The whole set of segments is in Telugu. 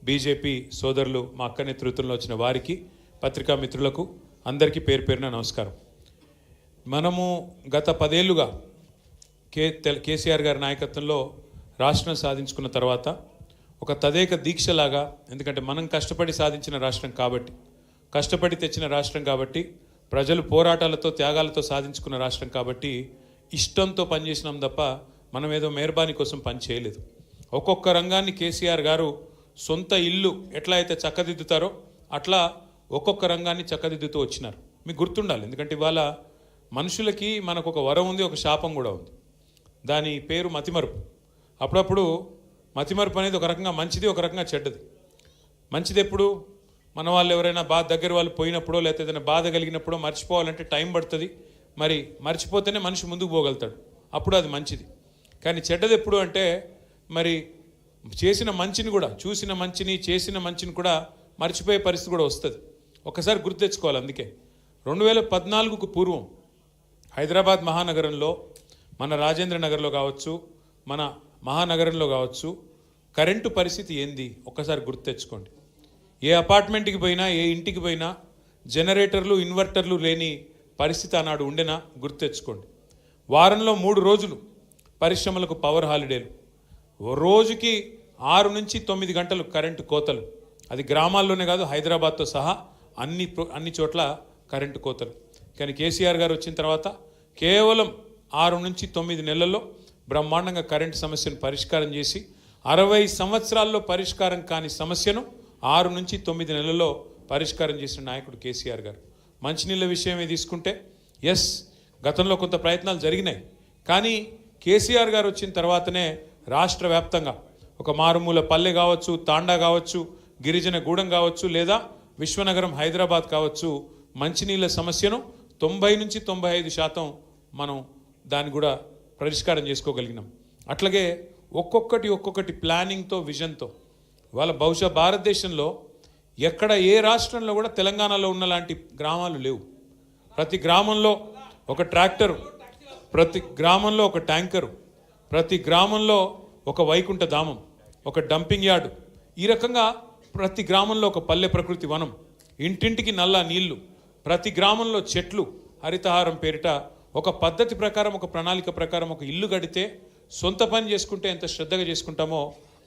బీజేపీ సోదరులు మా అక్క నేతృత్వంలో వచ్చిన వారికి పత్రికా మిత్రులకు అందరికీ పేరు పేరున నమస్కారం. మనము గత 10 ఏళ్లుగా కేసీఆర్ గారి నాయకత్వంలో రాష్ట్రం సాధించుకున్న తర్వాత ఒక తదేక దీక్షలాగా, ఎందుకంటే మనం కష్టపడి సాధించిన రాష్ట్రం కాబట్టి, కష్టపడి తెచ్చిన రాష్ట్రం కాబట్టి, ప్రజలు పోరాటాలతో త్యాగాలతో సాధించుకున్న రాష్ట్రం కాబట్టి ఇష్టంతో పనిచేసినాం తప్ప మనం ఏదో మెహర్బానీ కోసం పని చేయలేదు. ఒక్కొక్క రంగాన్ని కేసీఆర్ గారు సొంత ఇల్లు ఎట్లా అయితే చక్కదిద్దుతారో అట్లా ఒక్కొక్క రంగాన్ని చక్కదిద్దుతూ వచ్చినారు. మీకు గుర్తుండాలి, ఎందుకంటే ఇవాళ మనుషులకి మనకు ఒక వరం ఉంది, ఒక శాపం కూడా ఉంది. దాని పేరు మతిమరుపు. అప్పుడప్పుడు మతిమరుపు అనేది ఒక రకంగా మంచిది, ఒక రకంగా చెడ్డది. మంచిది ఎప్పుడు మన వాళ్ళు ఎవరైనా దగ్గర వాళ్ళు పోయినప్పుడో లేకపోతే ఏదైనా బాధ కలిగినప్పుడో మర్చిపోవాలంటే టైం పడుతుంది. మరి మర్చిపోతేనే మనిషి ముందుకు పోగలుగుతాడు, అప్పుడు అది మంచిది. కానీ చెడ్డది ఎప్పుడు అంటే మరి చేసిన మంచిని కూడా, చూసిన మంచిని చేసిన మంచిని కూడా మర్చిపోయే పరిస్థితి కూడా వస్తుంది. ఒకసారి గుర్తు తెచ్చుకోవాలి. అందుకే 2014కు పూర్వం హైదరాబాద్ మహానగరంలో, మన రాజేంద్ర నగర్లో కావచ్చు, మన మహానగరంలో కావచ్చు, కరెంటు పరిస్థితి ఏంది ఒక్కసారి గుర్తు తెచ్చుకోండి. ఏ అపార్ట్మెంట్కి పోయినా, ఏ ఇంటికి పోయినా జనరేటర్లు, ఇన్వర్టర్లు లేని పరిస్థితి ఆనాడు ఉండేనా గుర్తు తెచ్చుకోండి. వారంలో 3 రోజులు పరిశ్రమలకు పవర్ హాలిడేలు, రోజుకి 6 నుంచి 9 గంటలు కరెంటు కోతలు. అది గ్రామాల్లోనే కాదు, హైదరాబాద్తో సహా అన్ని చోట్ల కరెంటు కోతలు. కానీ కేసీఆర్ గారు వచ్చిన తర్వాత కేవలం 6 నుంచి 9 నెలల్లో బ్రహ్మాండంగా కరెంటు సమస్యను పరిష్కారం చేసి, 60 సంవత్సరాల్లో పరిష్కారం కాని సమస్యను 6 నుంచి 9 నెలల్లో పరిష్కారం చేసిన నాయకుడు కేసీఆర్ గారు. మంచినీళ్ళ విషయమే తీసుకుంటే గతంలో కొంత ప్రయత్నాలు జరిగినాయి. కానీ కేసీఆర్ గారు వచ్చిన తర్వాతనే రాష్ట్ర వ్యాప్తంగా ఒక మారుమూల పల్లె కావచ్చు, తాండా కావచ్చు, గిరిజన గూడెం కావచ్చు, లేదా విశ్వనగరం హైదరాబాద్ కావచ్చు, మంచినీళ్ళ సమస్యను 90 నుంచి 95% మనం దాన్ని కూడా పరిష్కారం చేసుకోగలిగినాం. అట్లాగే ఒక్కొక్కటి ప్లానింగ్తో, విజన్తో వాళ్ళ బహుశా భారతదేశంలో ఎక్కడ ఏ రాష్ట్రంలో కూడా తెలంగాణలో ఉన్న లాంటి గ్రామాలు లేవు. ప్రతి గ్రామంలో ఒక ట్రాక్టరు, ప్రతి గ్రామంలో ఒక ట్యాంకరు, ప్రతి గ్రామంలో ఒక వైకుంఠ ధామం, ఒక డంపింగ్ యార్డు, ఈ రకంగా ప్రతి గ్రామంలో ఒక పల్లె ప్రకృతి వనం, ఇంటింటికి నల్ల నీళ్లు, ప్రతి గ్రామంలో చెట్లు, హరితహారం పేరిట ఒక పద్ధతి ప్రకారం, ఒక ప్రణాళిక ప్రకారం ఒక ఇల్లు కడితే సొంత పని చేసుకుంటే ఎంత శ్రద్ధగా చేసుకుంటామో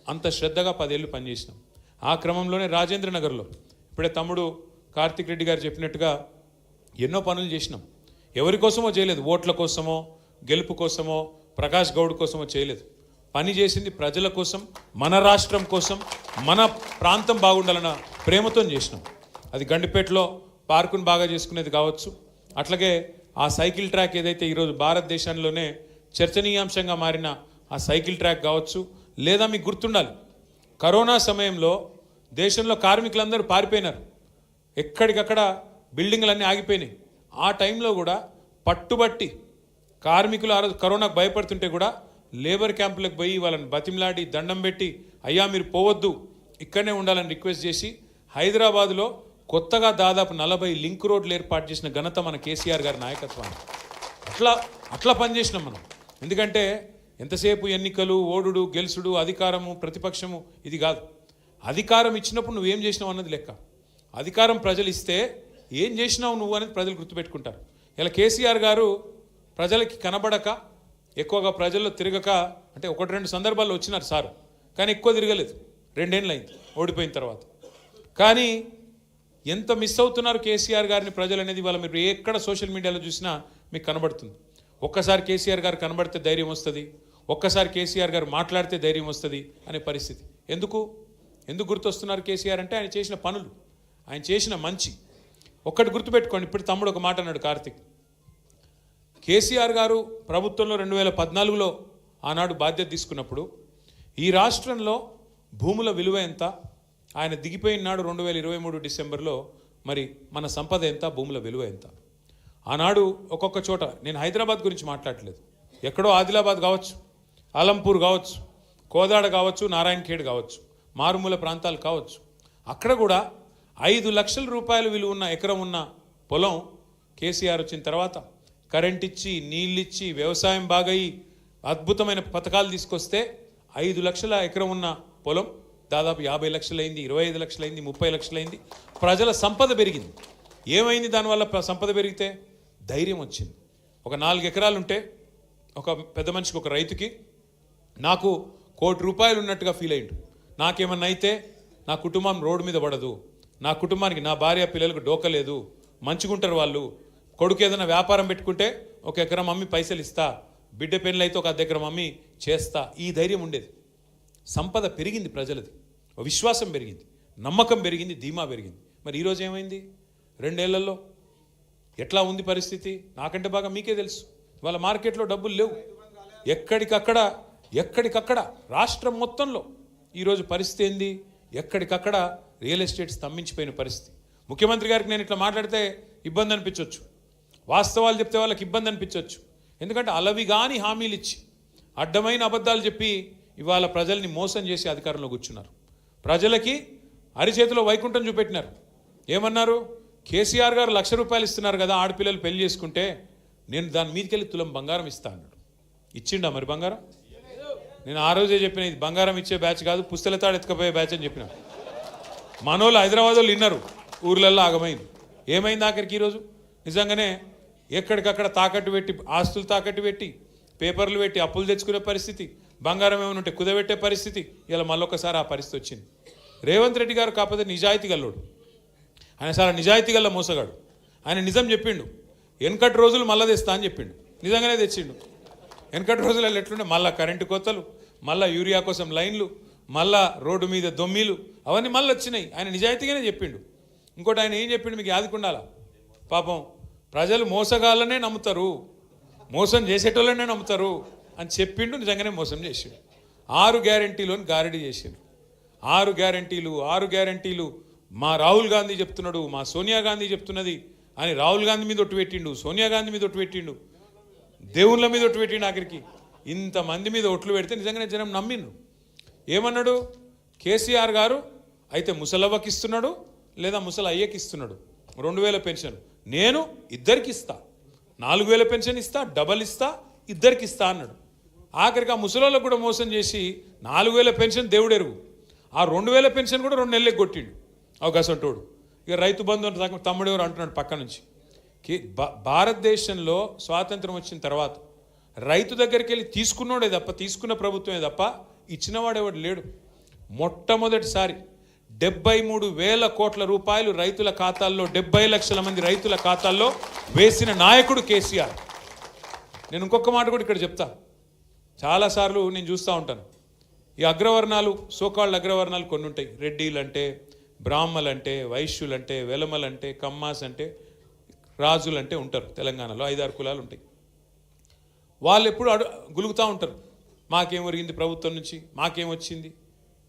అంత శ్రద్ధగా 10 ఏళ్ళు పనిచేసినాం. ఆ క్రమంలోనే రాజేంద్ర నగర్లో ఇప్పుడే తమ్ముడు కార్తిక్ రెడ్డి గారు చెప్పినట్టుగా ఎన్నో పనులు చేసినాం. ఎవరి కోసమో చేయలేదు, ఓట్ల కోసమో, గెలుపు కోసమో, ప్రకాష్ గౌడ్ కోసమో చేయలేదు. పని చేసింది ప్రజల కోసం, మన రాష్ట్రం కోసం, మన ప్రాంతం బాగుండాలన్న ప్రేమతో చేసినాం. అది గండిపేటలో పార్కును బాగా చేసుకునేది కావచ్చు, అట్లాగే ఆ సైకిల్ ట్రాక్ ఏదైతే ఈరోజు భారతదేశంలోనే చర్చనీయాంశంగా మారిన ఆ సైకిల్ ట్రాక్ కావచ్చు, లేదా మీకు గుర్తుండాలి, కరోనా సమయంలో దేశంలో కార్మికులందరూ పారిపోయినారు, ఎక్కడికక్కడ బిల్డింగ్లన్నీ ఆగిపోయినాయి. ఆ టైంలో కూడా పట్టుబట్టి కార్మికులు ఆ రోజు కరోనాకు భయపడుతుంటే కూడా లేబర్ క్యాంపులకు పోయి వాళ్ళని బతిమలాడి దండం పెట్టి, అయ్యా మీరు పోవద్దు, ఇక్కడనే ఉండాలని రిక్వెస్ట్ చేసి హైదరాబాదులో కొత్తగా దాదాపు 40 లింక్ రోడ్లు ఏర్పాటు చేసిన ఘనత మన కేసీఆర్ గారి నాయకత్వాన్ని. అట్లా పనిచేసినాం మనం. ఎందుకంటే ఎంతసేపు ఎన్నికలు, ఓడుడు, గెలుసుడు, అధికారము, ప్రతిపక్షము, ఇది కాదు. అధికారం ఇచ్చినప్పుడు నువ్వేం చేసినావు అన్నది లెక్క. అధికారం ప్రజలు ఇస్తే ఏం చేసినావు నువ్వు అనేది ప్రజలు గుర్తుపెట్టుకుంటారు. ఇలా కేసీఆర్ గారు ప్రజలకి కనబడక, ఎక్కువగా ప్రజల్లో తిరగక, అంటే 1-2 సందర్భాల్లో వచ్చినారు సార్, కానీ ఎక్కువ తిరగలేదు. 2 ఏళ్ళు అయింది ఓడిపోయిన తర్వాత. కానీ ఎంత మిస్ అవుతున్నారు కేసీఆర్ గారిని ప్రజలు అనేది వాళ్ళ మీరు ఎక్కడ సోషల్ మీడియాలో చూసినా మీకు కనబడుతుంది. ఒక్కసారి కేసీఆర్ గారు కనబడితే ధైర్యం వస్తుంది, ఒక్కసారి కేసీఆర్ గారు మాట్లాడితే ధైర్యం వస్తుంది అనే పరిస్థితి. ఎందుకు గుర్తొస్తున్నారు కేసీఆర్ అంటే ఆయన చేసిన పనులు, ఆయన చేసిన మంచి. ఒక్కటి గుర్తుపెట్టుకోండి, ఇప్పుడు తమ్ముడు ఒక మాట అన్నాడు కార్తిక్. కేసీఆర్ గారు ప్రభుత్వంలో 2014లో ఆనాడు బాధ్యత తీసుకున్నప్పుడు ఈ రాష్ట్రంలో భూముల విలువ ఎంత, ఆయన దిగిపోయిన నాడు 2023 డిసెంబర్లో మరి మన సంపద ఎంత, భూముల విలువ ఎంత. ఆనాడు ఒక్కొక్క చోట, నేను హైదరాబాద్ గురించి మాట్లాడలేదు, ఎక్కడో ఆదిలాబాద్ కావచ్చు, అలంపూర్ కావచ్చు, కోదాడ కావచ్చు, నారాయణఖేడ్ కావచ్చు, మారుమూల ప్రాంతాలు కావచ్చు, అక్కడ కూడా 5 లక్షల రూపాయల విలువ ఉన్న ఎకరం ఉన్న పొలం కేసీఆర్ వచ్చిన తర్వాత కరెంట్ ఇచ్చి, నీళ్ళిచ్చి, వ్యవసాయం బాగయి అద్భుతమైన పథకాలు తీసుకొస్తే 5 లక్షల ఎకరం ఉన్న పొలం దాదాపు 50 లక్షలైంది, 25 లక్షలైంది, 30 లక్షలైంది. ప్రజల సంపద పెరిగింది. ఏమైంది దానివల్ల? సంపద పెరిగితే ధైర్యం వచ్చింది. ఒక 4 ఎకరాలు ఉంటే ఒక పెద్ద మనిషికి, ఒక రైతుకి నాకు ₹1 కోటి ఉన్నట్టుగా ఫీల్ అయ్యిండు. నాకేమన్నా అయితే నా కుటుంబం రోడ్డు మీద పడదు, నా కుటుంబానికి, నా భార్య పిల్లలకు డోకలేదు, మంచిగుంటారు వాళ్ళు. కొడుకు ఏదైనా వ్యాపారం పెట్టుకుంటే 1 ఎకరం అమ్మి పైసలు ఇస్తా, బిడ్డ పెళ్ళి అయితే 1 ఎకరం అమ్మి చేస్తా, ఈ ధైర్యం ఉండేది. సంపద పెరిగింది, ప్రజలది విశ్వాసం పెరిగింది, నమ్మకం పెరిగింది, ధీమా పెరిగింది. మరి ఈరోజు ఏమైంది? 2 ఏళ్లలో ఎట్లా ఉంది పరిస్థితి? నాకంటే బాగా మీకే తెలుసు. వాళ్ళ మార్కెట్లో డబ్బులు లేవు. ఎక్కడికక్కడ రాష్ట్రం మొత్తంలో ఈరోజు పరిస్థితి ఏంది? ఎక్కడికక్కడ రియల్ ఎస్టేట్ స్తంభించిపోయిన పరిస్థితి. ముఖ్యమంత్రి గారికి నేను ఇట్లా మాట్లాడితే ఇబ్బంది అనిపించవచ్చు, వాస్తవాలు చెప్తే వాళ్ళకి ఇబ్బంది అనిపించవచ్చు. ఎందుకంటే అలవిగాని హామీలు ఇచ్చి, అడ్డమైన అబద్ధాలు చెప్పి ఇవాళ ప్రజల్ని మోసం చేసి అధికారంలో కూర్చున్నారు. ప్రజలకి అరిచేతిలో వైకుంఠం చూపెట్టినారు. ఏమన్నారు? కేసీఆర్ గారు ₹1,00,000 ఇస్తున్నారు కదా, ఆడపిల్లలు పెళ్లి చేసుకుంటే నేను దాని మీదకెళ్ళి తులం బంగారం ఇస్తా అన్నాడు. ఇచ్చిండా మరి బంగారం? నేను ఆ రోజే చెప్పిన, ఇది బంగారం ఇచ్చే బ్యాచ్ కాదు, పుస్తలతాడు ఎత్తుకపోయే బ్యాచ్ అని చెప్పిన. మనోళ్ళు హైదరాబాద్ వాళ్ళు విన్నారు, ఊర్లల్లో ఆగమైంది. ఏమైంది ఆఖరికి? ఈరోజు నిజంగానే ఎక్కడికక్కడ తాకట్టు పెట్టి, ఆస్తులు తాకట్టు పెట్టి, పేపర్లు పెట్టి అప్పులు తెచ్చుకునే పరిస్థితి, బంగారం ఏమైనా ఉంటే కుదబెట్టే పరిస్థితి. ఇలా మళ్ళొకసారి ఆ పరిస్థితి వచ్చింది. రేవంత్ రెడ్డి గారు కాకపోతే నిజాయితీ గల్లోడు, ఆయన చాలా నిజాయితీ గల్ల మోసగాడు. ఆయన నిజం చెప్పిండు, వెనకటి రోజులు మళ్ళా తెస్తా అని చెప్పిండు. నిజంగానే తెచ్చిండు. వెనకటి రోజులలో ఎట్లుండే, మళ్ళా కరెంటు కోతలు, మళ్ళా యూరియా కోసం లైన్లు, మళ్ళా రోడ్డు మీద దొమ్మిలు, అవన్నీ మళ్ళీ వచ్చినాయి. ఆయన నిజాయితీగానే చెప్పిండు. ఇంకోటి ఆయన ఏం చెప్పిండు మీకు యాదకుండాలా? పాపం ప్రజలు మోసగాళ్ళనే నమ్ముతారు, మోసం చేసేటోళ్ళనే నమ్ముతారు అని చెప్పిండు. నిజంగానే మోసం చేసిండు. 6 గ్యారంటీలోని గారడీ చేసిండు. 6 గ్యారంటీలు మా రాహుల్ గాంధీ చెప్తున్నాడు, మా సోనియా గాంధీ చెప్తున్నది అని రాహుల్ గాంధీ మీద ఒట్టు పెట్టిండు, సోనియా గాంధీ మీద ఒట్టు పెట్టిండు, దేవుళ్ళ మీద ఒట్టు పెట్టిండు. ఆఖరికి ఇంతమంది మీద ఒట్లు పెడితే నిజంగానే జనం నమ్మిండ్రు. ఏమన్నాడు? కేసీఆర్ గారు అయితే ముసలవ్వకి ఇస్తున్నాడు, లేదా ముసలి అయ్యకి ఇస్తున్నాడు 2,000 పెన్షన్. నేను ఇద్దరికి ఇస్తా, 4,000 పెన్షన్ ఇస్తా, డబల్ ఇస్తా, ఇద్దరికి ఇస్తా అన్నాడు. ఆఖరికి ఆ ముసలోళ్ళకు కూడా మోసం చేసి 4,000 పెన్షన్ దేవుడెరుగు, ఆ 2,000 పెన్షన్ కూడా 2 నెలలకు కొట్టిండు అవకాశంటోడు. ఇక రైతు బంధు తమ్ముడు ఎవరు అంటున్నాడు పక్క నుంచి. భారతదేశంలో స్వాతంత్రం వచ్చిన తర్వాత రైతు దగ్గరికి వెళ్ళి తీసుకున్నోడే తప్ప, తీసుకున్న ప్రభుత్వమే తప్ప ఇచ్చినవాడేవాడు లేడు. మొట్టమొదటిసారి 73,000 కోట్ల రూపాయలు రైతుల ఖాతాల్లో, 70 లక్షల మంది రైతుల ఖాతాల్లో వేసిన నాయకుడు కేసీఆర్. నేను ఇంకొక మాట కూడా ఇక్కడ చెప్తా. చాలాసార్లు నేను చూస్తూ ఉంటాను, ఈ అగ్రవర్ణాలు, సోకాళ్ళ అగ్రవర్ణాలు కొన్ని ఉంటాయి. రెడ్డిలంటే, బ్రాహ్మలంటే, వైశ్యులంటే, వెలమలంటే, కమ్మాస్ అంటే, రాజులంటే ఉంటారు. తెలంగాణలో 5-6 కులాలు ఉంటాయి. వాళ్ళు ఎప్పుడు గులుగుతూ ఉంటారు, మాకేం ఒరిగింది ప్రభుత్వం నుంచి, మాకేమొచ్చింది,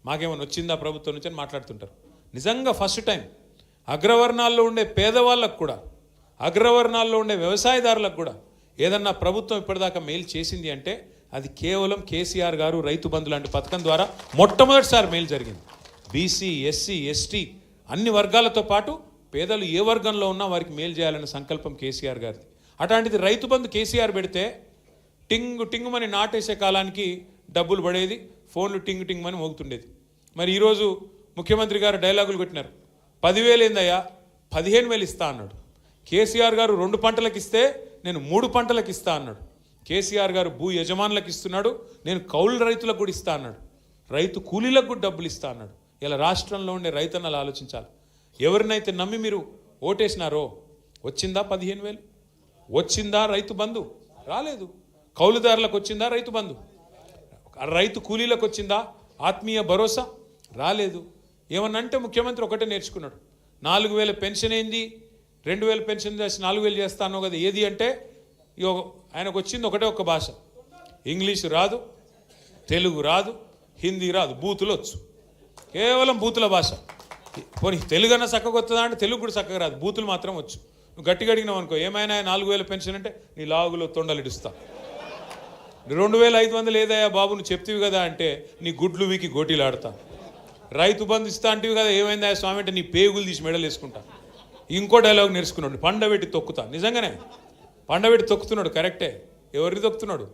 మాకేమైనా వచ్చిందా ప్రభుత్వం నుంచి అని మాట్లాడుతుంటారు. నిజంగా ఫస్ట్ టైం అగ్రవర్ణాల్లో ఉండే పేదవాళ్ళకు కూడా, అగ్రవర్ణాల్లో ఉండే వ్యవసాయదారులకు కూడా ఏదన్నా ప్రభుత్వం ఇప్పటిదాకా మేలు చేసింది అంటే అది కేవలం కేసీఆర్ గారు రైతు బంధు లాంటి పథకం ద్వారా మొట్టమొదటిసారి మేలు జరిగింది. బీసీ, ఎస్సీ, ఎస్టీ అన్ని వర్గాలతో పాటు పేదలు ఏ వర్గంలో ఉన్నా వారికి మేలు చేయాలనే సంకల్పం కేసీఆర్ గారిది. అట్లాంటిది రైతు బంధు కేసీఆర్ పెడితే టింగు టింగుమని నాటేసే కాలానికి డబ్బులు పడేది, ఫోన్లు టింగు టింగుమని మోగుతుండేది. మరి ఈరోజు ముఖ్యమంత్రి గారు డైలాగులు కొట్టినారు. 10,000 ఏందయ్యా, 15,000 ఇస్తా అన్నాడు. కేసీఆర్ గారు 2 పంటలకు ఇస్తే నేను 3 పంటలకు ఇస్తా అన్నాడు. కేసీఆర్ గారు భూ యజమానులకు ఇస్తున్నాడు, నేను కౌలు రైతులకు కూడా ఇస్తా అన్నాడు. రైతు కూలీలకు కూడా డబ్బులు ఇస్తా అన్నాడు. ఇలా రాష్ట్రంలో ఉండే రైతన్నలు ఆలోచించాలి. ఎవరినైతే నమ్మి మీరు ఓటేసినారో వచ్చిందా 15,000? వచ్చిందా రైతు బంధు? రాలేదు. కౌలుదారులకు వచ్చిందా రైతు బంధు? రైతు కూలీలకు వచ్చిందా ఆత్మీయ భరోసా? రాలేదు. ఏమన్నంటే ముఖ్యమంత్రి ఒకటే నేర్చుకున్నాడు. 4,000 పెన్షన్ ఏంది, 2,000 పెన్షన్ చేసి 4,000 చేస్తాను కదా, ఏది అంటే ఆయనకు వచ్చింది ఒకటే ఒక్క భాష. ఇంగ్లీషు రాదు, తెలుగు రాదు, హిందీ రాదు, బూతులు వచ్చు. కేవలం బూతుల భాష. పోనీ తెలుగు అన్న చక్కగా వస్తుందా అంటే తెలుగు కూడా చక్కగా రాదు, బూతులు మాత్రం వచ్చు. నువ్వు గట్టిగా అడిగినావు అనుకో, ఏమైనా 4,000 పెన్షన్ అంటే నీ లాగులో తొండలిడుస్తా. 2,500 ఏదయ్యా బాబు నువ్వు చెప్తివి కదా అంటే నీ గుడ్లు వీకి గోటీలు ఆడతా. రైతు బంధు ఇస్తా అంటివి కదా, ఏమైందా స్వామి అంటే నీ పేగులు తీసి మెడలు వేసుకుంటా. ఇంకో డైలాగ్ నేర్చుకున్నాడు, పండబెట్టి తొక్కుతా. నిజంగానే పండబెట్టి తొక్కుతున్నాడు, కరెక్టే. ఎవరిని తొక్కుతున్నాడు?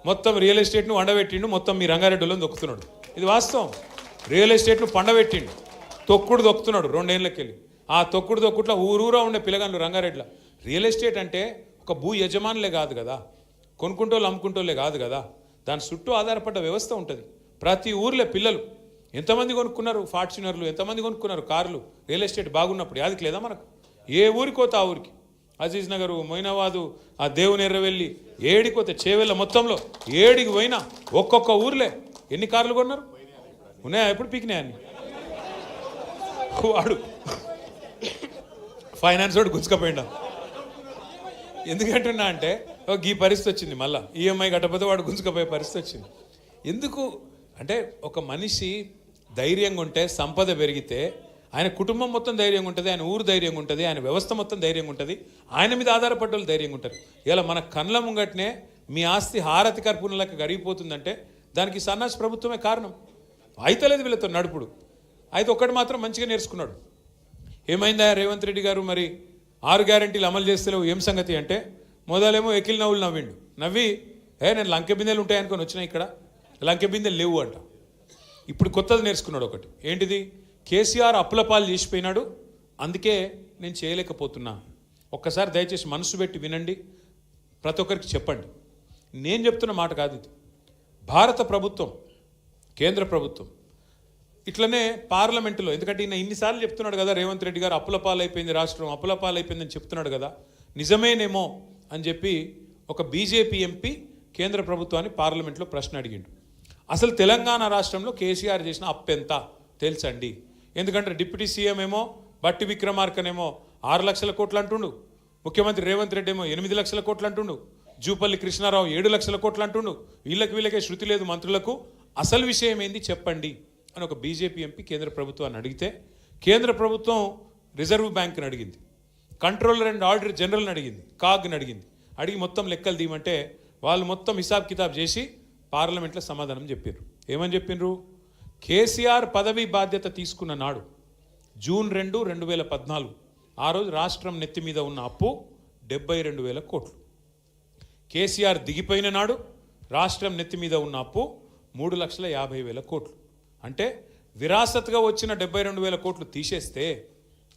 మొత్తం రియల్ ఎస్టేట్ను వండబెట్టిండు, మొత్తం మీ రంగారెడ్డిలో తొక్కుతున్నాడు. ఇది వాస్తవం. రియల్ ఎస్టేట్ను పండబెట్టిండు, తొక్కుడు దొక్కుతున్నాడు 2 ఏళ్ళకి వెళ్ళి. ఆ తొక్కుట్లో ఊరూరా ఉండే పిల్లగాళ్ళు రంగారెడ్డిలో. రియల్ ఎస్టేట్ అంటే ఒక భూ యజమానులే కాదు కదా, కొనుక్కుంటోళ్ళు అమ్ముకుంటోళ్ళే కాదు కదా, దాని చుట్టూ ఆధారపడ్డ వ్యవస్థ ఉంటుంది. ప్రతి ఊర్లో పిల్లలు ఎంతమంది కొనుక్కున్నారు ఫార్చునర్లు, ఎంతమంది కొనుక్కున్నారు కార్లు, రియల్ ఎస్టేట్ బాగున్నప్పుడు. యాదికి లేదా మనకు? ఏ ఊరికి పోతే ఆ ఊరికి, అజీజ్ నగరు, మొయినాబాదు, ఆ దేవుని ఎర్రవెల్లి, ఏడికి పోతే చేవెళ్ళ మొత్తంలో ఏడికి పోయినా ఒక్కొక్క ఊర్లే ఎన్ని కార్లు కొన్నారు? ఉన్నాయా? ఎప్పుడు పీకినాయని వాడు ఫైనాన్స్ వాడు గుంజుకపోయిండా. ఎందుకంటున్నా అంటే ఈ పరిస్థితి వచ్చింది, మళ్ళీ ఈఎంఐ కట్టకపోతే వాడు గుంజుకపోయే పరిస్థితి వచ్చింది. ఎందుకు అంటే ఒక మనిషి ధైర్యంగా ఉంటే, సంపద పెరిగితే ఆయన కుటుంబం మొత్తం ధైర్యంగా ఉంటుంది, ఆయన ఊరు ధైర్యంగా ఉంటుంది, ఆయన వ్యవస్థ మొత్తం ధైర్యంగా ఉంటుంది, ఆయన మీద ఆధారపడ్డ వాళ్ళు ధైర్యంగా ఉంటారు. ఇలా మన కళ్ళ ముంగట్నే మీ ఆస్తి హారతి కర్పూరంలాగా గడిగిపోతుందంటే దానికి సన్నాసి ప్రభుత్వమే కారణం. అయితలేదు వీళ్ళతో నడుపుడు. అయితే ఒక్కటి మాత్రం మంచిగా నేర్చుకున్నాడు. ఏమైందా రేవంత్ రెడ్డి గారు, మరి 6 గ్యారెంటీలు అమలు చేస్తలేవు ఏం సంగతి అంటే, మొదలేమో ఎకిల్ నవ్వులు నవ్వి నేను లంకె బిందెలు ఉంటాయనుకొని వచ్చినా, ఇక్కడ లంకె బిందెలు లేవు అంట. ఇప్పుడు కొత్తది నేర్చుకున్నాడు ఒకటి. ఏంటిది? కేసీఆర్ అప్పుల పాలు చేసిపోయినాడు, అందుకే నేను చేయలేకపోతున్నా. ఒక్కసారి దయచేసి మనసు పెట్టి వినండి, ప్రతి ఒక్కరికి చెప్పండి. నేను చెప్తున్న మాట కాదు ఇది. భారత ప్రభుత్వం, కేంద్ర ప్రభుత్వం ఇట్లనే పార్లమెంటులో, ఎందుకంటే ఈయన ఇన్నిసార్లు చెప్తున్నాడు కదా, రేవంత్ రెడ్డి గారు అప్పుల పాలైపోయింది రాష్ట్రం, అప్పుల పాలైపోయిందని చెప్తున్నాడు కదా, నిజమేనేమో అని చెప్పి ఒక బీజేపీ ఎంపీ కేంద్ర ప్రభుత్వాన్ని పార్లమెంట్లో ప్రశ్న అడిగిండు. అసలు తెలంగాణ రాష్ట్రంలో కేసీఆర్ చేసిన అప్పు ఎంత తెలుసండి? ఎందుకంటే డిప్యూటీ సీఎం ఏమో బట్టి విక్రమార్కనేమో 6 లక్షల కోట్లు అంటుండు, ముఖ్యమంత్రి రేవంత్ రెడ్డి ఏమో 8 లక్షల కోట్లు అంటుండు, జూపల్లి కృష్ణారావు 7 లక్షల కోట్లు అంటుండు. వీళ్ళకే శృతి లేదు మంత్రులకు. అసలు విషయం ఏంది చెప్పండి అని ఒక బీజేపీ ఎంపీ కేంద్ర ప్రభుత్వాన్ని అడిగితే, కేంద్ర ప్రభుత్వం రిజర్వ్ బ్యాంక్ని అడిగింది, కంట్రోలర్ అండ్ ఆడిటర్ జనరల్ని అడిగింది, కాగ్ని అడిగి మొత్తం లెక్కలు తీయమంటే వాళ్ళు మొత్తం హిసాబ్ కితాబ్ చేసి పార్లమెంట్లో సమాధానం చెప్పారు. ఏమని చెప్పిండ్రు? కేసీఆర్ పదవి బాధ్యత తీసుకున్న నాడు జూన్ 2, 2014 ఆ రోజు రాష్ట్రం నెత్తి మీద ఉన్న అప్పు 72,000 కోట్లు. కేసీఆర్ దిగిపోయిన నాడు రాష్ట్రం నెత్తి మీద ఉన్న అప్పు 3,50,000 కోట్లు. అంటే విరాసత్గా వచ్చిన 72,000 కోట్లు తీసేస్తే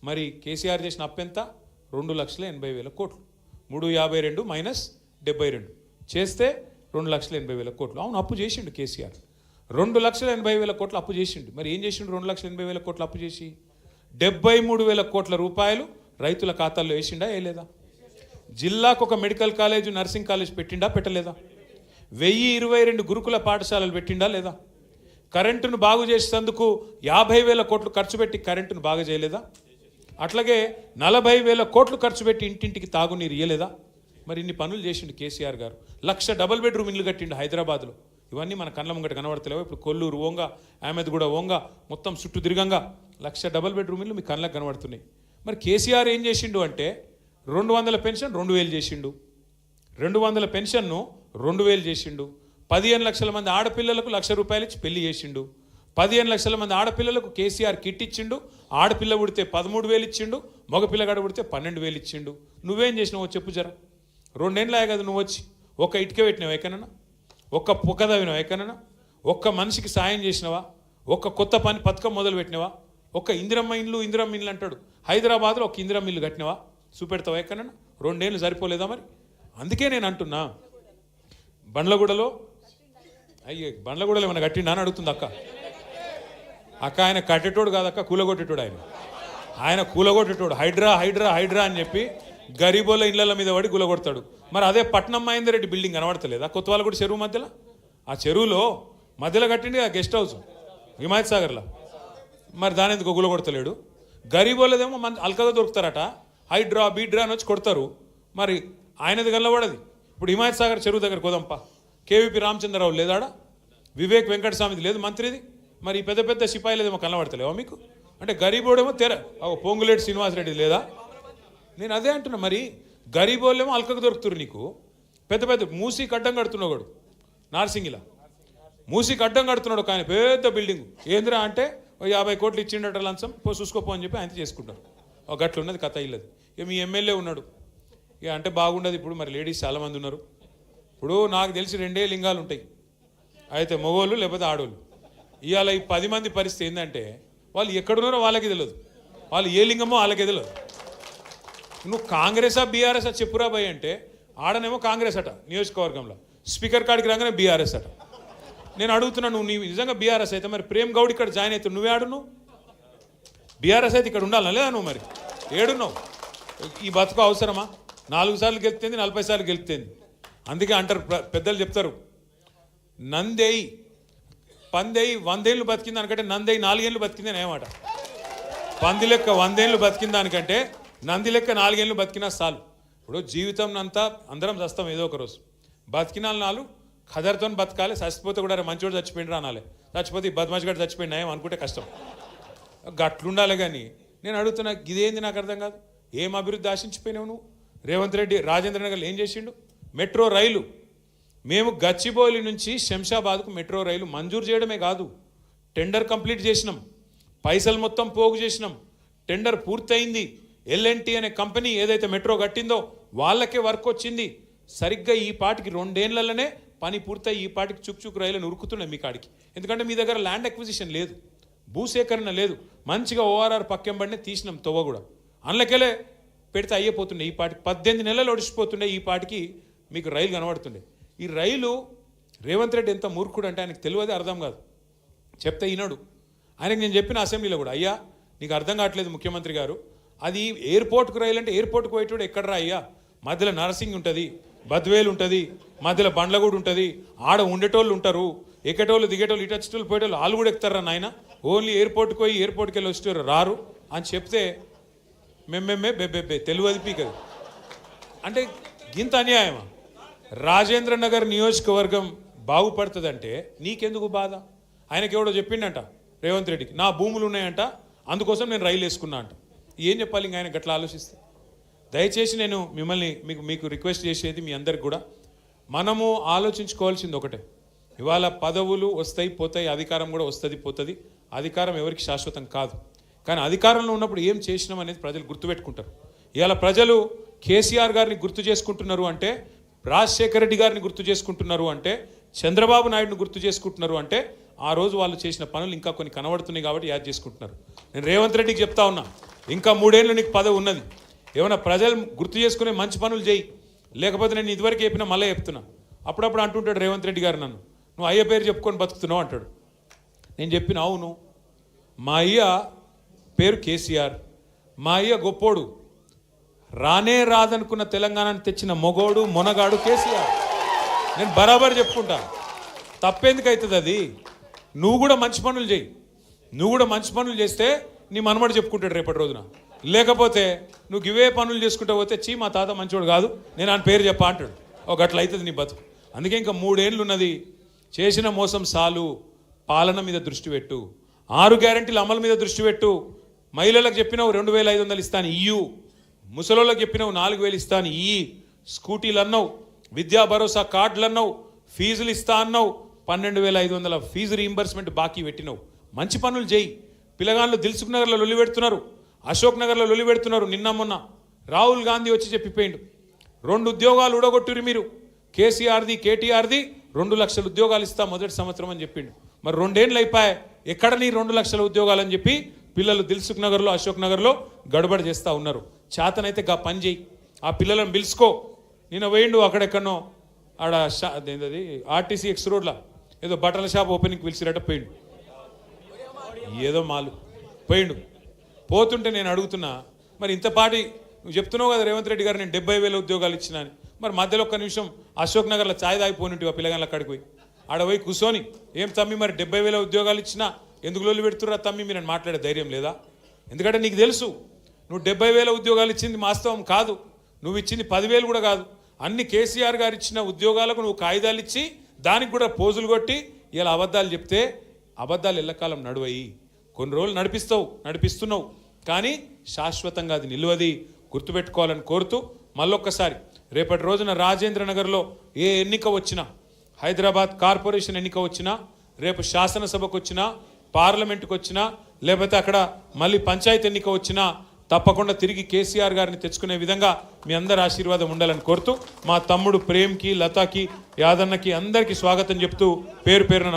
మరి కేసీఆర్ చేసిన అప్పు ఎంత? 2,80,000 కోట్లు. 352 మైనస్ 72 చేస్తే 2,80,000 కోట్లు. అవును, అప్పు చేసిండు కేసీఆర్. 2,80,000 కోట్లు అప్పు చేసిండు. మరి ఏం చేసిండు? 2,80,000 కోట్లు అప్పు చేసి 73,000 కోట్ల రూపాయలు రైతుల ఖాతాల్లో వేసిండా వేయలేదా? జిల్లాకు ఒక మెడికల్ కాలేజ్, నర్సింగ్ కాలేజ్ పెట్టిండా పెట్టలేదా? 1,022 గురుకుల పాఠశాలలు పెట్టిండా లేదా? కరెంటును బాగు చేసేందుకు 50,000 కోట్లు ఖర్చు పెట్టి కరెంటును బాగా చేయలేదా? అట్లాగే 40,000 కోట్లు ఖర్చు పెట్టి ఇంటింటికి తాగునీరు ఇయ్యలేదా? మరి ఇన్ని పనులు చేసిండు కేసీఆర్ గారు. 1,00,000 డబుల్ బెడ్రూమ్ ఇల్లు కట్టిండు హైదరాబాద్లో. ఇవన్నీ మన కళ్ళ ముంగట కనబడతలేవు. ఇప్పుడు కొల్లూరు ఓంగ, అహ్మద్గూడ ఓంగ, మొత్తం చుట్టూ తిరగంగా 1,00,000 డబుల్ బెడ్రూమ్ ఇల్లు మీ కళ్ళకు కనబడుతున్నాయి. మరి కేసీఆర్ ఏం చేసిండు అంటే 200 పెన్షన్ 2,000 చేసిండు, 200 పెన్షన్ను 2,000 చేసిండు, 15 లక్షల మంది ఆడపిల్లలకు 1,00,000 రూపాయలు ఇచ్చి పెళ్లి చేసిండు, 15 లక్షల మంది ఆడపిల్లలకు కేసీఆర్ కిట్ ఇచ్చిండు, ఆడపిల్ల పుడితే 13,000 ఇచ్చిండు, మగపిల్లగాడు పుడితే 12,000 ఇచ్చిండు. నువ్వేం చేసినావో చెప్పు జర. 2 ఏళ్ళే కదా నువ్వు వచ్చి. ఒక్క ఇటుక పెట్టినావు ఎక్కడన్నా? ఒక్క పొక్క తవ్వినావు ఎక్కడన్నా? ఒక్క మనిషికి సాయం చేసినావా? ఒక్క కొత్త పని పథకం మొదలు పెట్టినావా? ఒక్క ఇందిరమ్మ ఇండ్లు అంటాడు, హైదరాబాద్లో ఒక ఇందిరమ్మ ఇల్లు కట్టినావా? చూపెడతావా ఎక్కడన్నా? 2 ఏళ్ళు సరిపోలేదా మరి? అందుకే నేను అంటున్నా, బండ్లగూడలో ఏమైనా కట్టిండా అని అడుగుతుంది అక్క. ఆయన కట్టేటోడు కాదక్క, కూలగొట్టేటోడు. ఆయన కూలగొట్టేటోడు. హైడ్రా అని చెప్పి గరీబోళ్ళ ఇళ్ళ మీద పడి కూలగొడతాడు. మరి అదే పట్నం మహేందర్ రెడ్డి బిల్డింగ్ కనబడతలేదా? కొత్తవాళ్ళగూడ చెరువు మధ్యలో, ఆ చెరువులో మధ్యలో కట్టింది ఆ గెస్ట్ హౌస్ హిమాయత్ సాగర్లో. మరి దాని ఎందుకు కూలగొడతలేడు? గరీబోళ్ళదేమో అల్కగా దొరుకుతారట, హైడ్రా బీడ్రా అని వచ్చి కొడతారు. మరి ఆయనది కనబడది. ఇప్పుడు హిమాయత్ సాగర్ చెరువు దగ్గర కోదంప కేవీపీ రామచంద్రరావు లేదాడా, వివేక్ వెంకటస్వామిది లేదు మంత్రిది. మరి పెద్ద పెద్ద సిపాయిలేదేమో కనబడతలేవా మీకు? అంటే గరీబోడేమో పొంగులేటి శ్రీనివాసరెడ్డి లేదా? నేను అదే అంటున్నా. మరి గరీబోళ్ళేమో అల్కకు దొరుకుతారు నీకు. పెద్ద మూసీకి అడ్డం కడుతున్నాడు వాడు, నార్సింగిలా మూసీకి అడ్డం కడుతున్నాడు ఒక ఆయన పెద్ద బిల్డింగ్. ఏంద్రా అంటే 50 కోట్లు ఇచ్చిండట లంచం, చూసుకోపో అని చెప్పి ఆయన చేసుకుంటారు. ఒక గట్ల ఉన్నది కథ ఇల్లది. ఇక మీ ఎమ్మెల్యే ఉన్నాడు, ఇక అంటే బాగుండదు. ఇప్పుడు మరి లేడీస్ చాలామంది ఉన్నారు. ఇప్పుడు నాకు తెలిసి 2 లింగాలు ఉంటాయి, అయితే మగోళ్ళు లేకపోతే ఆడోళ్ళు. ఇవాళ ఈ 10 మంది పరిస్థితి ఏంటంటే వాళ్ళు ఎక్కడున్నారో వాళ్ళకి తెలియదు, వాళ్ళు ఏ లింగమో వాళ్ళకే తెలియదు. నువ్వు కాంగ్రెసా బీఆర్ఎస్ చెప్పురా భయ్ అంటే ఆడనేమో కాంగ్రెస్ అట నియోజకవర్గంలో, స్పీకర్ కాడికి రాగానే బీఆర్ఎస్ అట. నేను అడుగుతున్నా, నువ్వు నీ నిజంగా బీఆర్ఎస్ అయితే మరి ప్రేమ్ గౌడ్ ఇక్కడ జాయిన్ అవుతావు, నువ్వే ఆడు. నువ్వు బీఆర్ఎస్ అయితే ఇక్కడ ఉండాలా లేదా? నువ్వు మరి ఏడున్నావు? ఈ బతుకు అవసరమా? 4 సార్లు గెలుపుతుంది, 40 సార్లు గెలుపుతుంది. అందుకే అంటారు పెద్దలు చెప్తారు, నందేయి పందేయి 100 ఏళ్ళు బతికింది దానికంటే నందేయి 4 ఏళ్ళు బతికింది అని ఏమాట. పంది లెక్క 100 ఏళ్ళు బతికిన దానికంటే నంది లెక్క 4 ఏళ్ళు బతికినా చాలు. ఇప్పుడు జీవితం అంతా అందరం చస్తాం ఏదో ఒక రోజు. బతికిన 4 ఖదర్తో బతకాలి. చచ్చిపోతే కూడా మంచివాడు చచ్చిపోయిండ్రు అనాలి. చచ్చిపోతే ఈ బద్మాష్ గడు చచ్చిపోయినా ఏం అనుకుంటే కష్టం. గట్లుండాలి. కానీ నేను అడుగుతున్నా, ఇదేంది నాకు అర్థం కాదు. ఏం అభివృద్ధి ఆశించిపోయినావు నువ్వు? రేవంత్ రెడ్డి రాజేంద్రనగర్లో ఏం చేసిండు? మెట్రో రైలు మేము గచ్చిబౌలి నుంచి శంషాబాద్కు మెట్రో రైలు మంజూరు చేయడమే కాదు, టెండర్ కంప్లీట్ చేసినాం, పైసలు మొత్తం పోగు చేసినాం, టెండర్ పూర్తయింది. L&T అనే కంపెనీ ఏదైతే మెట్రో కట్టిందో వాళ్ళకే వర్క్ వచ్చింది. సరిగ్గా ఈ పాటికి 2 ఏళ్లలోనే పని పూర్తయి ఈ పాటికి చుక్ రైలును ఉరుకుతున్నాయి మీ కాడికి. ఎందుకంటే మీ దగ్గర ల్యాండ్ అక్విజిషన్ లేదు, భూసేకరణ లేదు. మంచిగా ORR పక్కెంబడినే తీసినాం తొవ్వ కూడా. అందులోకెళ్ళే పెడితే అయ్యిపోతుండే. ఈ పాటికి 18 నెలలు ఒడిచిపోతుండే. ఈ పాటికి మీకు రైలు కనబడుతుండే. ఈ రైలు రేవంత్ రెడ్డి ఎంత మూర్ఖుడు అంటే ఆయనకు తెలియదే అర్థం కాదు. చెప్తే ఈనాడు ఆయనకు నేను చెప్పిన అసెంబ్లీలో కూడా, అయ్యా నీకు అర్థం కావట్లేదు ముఖ్యమంత్రి గారు, అది ఎయిర్పోర్ట్కు రైలు అంటే ఎయిర్పోర్ట్కి పోయేటోడు ఎక్కడరా అయ్యా? మధ్యలో నర్సింగ్ ఉంటుంది, బద్వేలు ఉంటుంది, మధ్యలో బండ్లగూడు ఉంటుంది, ఆడ ఉండేటోళ్ళు ఉంటారు, ఎక్కేటోళ్ళు దిగేటోళ్ళు ఇటు వచ్చేటోళ్ళు పోయేటోళ్ళు వాళ్ళు కూడా ఎక్కుతారా నాయన? ఓన్లీ ఎయిర్పోర్ట్కి పోయి ఎయిర్పోర్ట్కి వెళ్ళి వచ్చేటోళ్ళు రారు అని చెప్తే మెమ్మెమ్మే బెబ్బెబ్బే తెలియదు పీకదు. అంటే ఇంత అన్యాయమా? రాజేంద్ర నగర్ నియోజకవర్గం బాగుపడుతుందంటే నీకెందుకు బాధ? ఆయనకి ఎవడో చెప్పిండంట రేవంత్ రెడ్డికి, నా భూములు ఉన్నాయంట అందుకోసం నేను రైలు వేసుకున్నా అంట. ఏం చెప్పాలి ఇంకా ఆయన గట్లా ఆలోచిస్తే? దయచేసి నేను మిమ్మల్ని మీకు రిక్వెస్ట్ చేసేది మీ అందరికి కూడా, మనము ఆలోచించుకోవాల్సింది ఒకటే. ఇవాళ పదవులు వస్తాయి పోతాయి, అధికారం కూడా వస్తుంది పోతుంది. అధికారం ఎవరికి శాశ్వతం కాదు. కానీ అధికారంలో ఉన్నప్పుడు ఏం చేసినాం అనేది ప్రజలు గుర్తుపెట్టుకుంటారు. ఇవాళ ప్రజలు కేసీఆర్ గారిని గుర్తు చేసుకుంటున్నారు అంటే, రాజశేఖర రెడ్డి గారిని గుర్తు చేసుకుంటున్నారు అంటే, చంద్రబాబు నాయుడుని గుర్తు చేసుకుంటున్నారు అంటే, ఆ రోజు వాళ్ళు చేసిన పనులు ఇంకా కొన్ని కనబడుతున్నాయి కాబట్టి యాద్ చేసుకుంటున్నారు. నేను రేవంత్ రెడ్డికి చెప్తా ఉన్నా, ఇంకా 3 ఏళ్ళు నీకు పదవి ఉన్నది. ఏమైనా ప్రజలు గుర్తు చేసుకునే మంచి పనులు చేయి, లేకపోతే నేను ఇదివరకు చెప్పినా మళ్ళీ చెప్తున్నా. అప్పుడప్పుడు అంటుంటాడు రేవంత్ రెడ్డి గారు నన్ను, నువ్వు అయ్య పేరు చెప్పుకొని బతుకుతున్నావు అంటాడు. నేను చెప్పిన అవును, మా అయ్య పేరు కేసీఆర్, మా అయ్య గొప్పోడు, రానే రాదనుకున్న తెలంగాణను తెచ్చిన మొగోడు మొనగాడు కేసీఆర్. నేను బరాబర్ చెప్పుకుంటా, తప్పేందుకు అవుతుంది అది? నువ్వు కూడా మంచి పనులు చేయి. నువ్వు కూడా మంచి పనులు చేస్తే నీ మనమడు చెప్పుకుంటాడు రేపటి రోజున. లేకపోతే నువ్వు ఇవే పనులు చేసుకుంటూ పోతే చీ మా తాత మంచోడు కాదు నేను ఆయన పేరు చెప్పా అంటాడు. ఒక అట్లా అవుతుంది నీ బతుకు. అందుకే ఇంకా 3 ఏళ్ళు ఉన్నది. చేసిన మోసం సాలు, పాలన మీద దృష్టి పెట్టు, 6 గ్యారెంటీల అమలు మీద దృష్టి పెట్టు. మహిళలకు చెప్పినావు 2500 ఇస్తాను ఇయ్యు, ముసలోళ్ళకి చెప్పినావు 4000 ఇస్తాను ఇయ్యి, స్కూటీలు అన్నావు, విద్యా భరోసా కార్డులు అన్నావు, ఫీజులు ఇస్తా అన్నావు, 12500 ఫీజు రీయింబర్స్మెంట్ బాకీ పెట్టినావు. మంచి పనులు చేయి. పిల్లగాళ్ళు దిల్సుఖ్ నగర్లో లొల్లి పెడుతున్నారు, అశోక్ నగర్లో లొల్లి పెడుతున్నారు. నిన్న మొన్న రాహుల్ గాంధీ వచ్చి చెప్పిపోయిండు, 2 ఉద్యోగాలు ఊడగొట్టురు మీరు, కేసీఆర్ది కేటీఆర్ది 2 లక్షల ఉద్యోగాలు ఇస్తా మొదటి సంవత్సరం అని చెప్పిండు. మరి 2 ఏళ్ళు అయిపోయాయి, ఎక్కడ నీ 2 లక్షల ఉద్యోగాలు అని చెప్పి పిల్లలు దిల్సుఖ్ నగర్లో అశోక్ నగర్లో గడబడి చేస్తూ ఉన్నారు. చేతనైతే గా పని చేయి, ఆ పిల్లలను పిలుచుకో. నిన్న పోయిండు అక్కడెక్కడనో ఆడ అదేంటది ఆర్టీసీ ఎక్స్ రోడ్లో ఏదో బట్టల షాప్ ఓపెనింగ్కి పిలిచిరట, పోయిండు. ఏదో మాలు పోయిండు. పోతుంటే నేను అడుగుతున్నా, మరి ఇంతపాటి నువ్వు చెప్తున్నావు కదా రేవంత్ రెడ్డి గారు నేను 70,000 ఉద్యోగాలు ఇచ్చినా అని, మరి మధ్యలో ఒక్క నిమిషం అశోక్ నగర్లో ఛాయ్ తాగిపోయినట్టు ఆ పిల్లగాళ్ళ అక్కడికి పోయి ఆడ పోయి కూర్చొని, ఏం తమ్మి మరి 70,000 ఉద్యోగాలు ఇచ్చినా ఎందుకు లొల్లి పెడుతుర్రా తమ్మి మీరు అని మాట్లాడే ధైర్యం లేదా? ఎందుకంటే నీకు తెలుసు నువ్వు 70,000 ఉద్యోగాలు ఇచ్చింది వాస్తవం కాదు, నువ్వు ఇచ్చింది 10,000 కూడా కాదు. అన్ని కేసీఆర్ గారు ఇచ్చిన ఉద్యోగాలకు నువ్వు కాగితాలు ఇచ్చి దానికి కూడా పోజులు కొట్టి ఇలా అబద్ధాలు చెప్తే అబద్ధాలు ఎల్లకాలం నడువయి. కొన్ని రోజులు నడిపిస్తున్నావు, కానీ శాశ్వతంగా అది నిలువది. గుర్తుపెట్టుకోవాలని కోరుతూ మళ్ళొక్కసారి రేపటి రోజున రాజేంద్ర నగర్లో ఏ ఎన్నిక వచ్చినా, హైదరాబాద్ కార్పొరేషన్ ఎన్నిక వచ్చినా, రేపు శాసనసభకు వచ్చినా, పార్లమెంటుకు వచ్చినా, లేకపోతే అక్కడ మళ్ళీ పంచాయతీ ఎన్నిక వచ్చినా తప్పకుండా తిరిగి కేసీఆర్ గారిని తెచ్చుకునే విధంగా మీ అందరి ఆశీర్వాదం ఉండాలని కోరుతూ మా తమ్ముడు ప్రేమ్కి, లతాకి, యాదన్నకి అందరికీ స్వాగతం చెప్తూ పేరు పేరున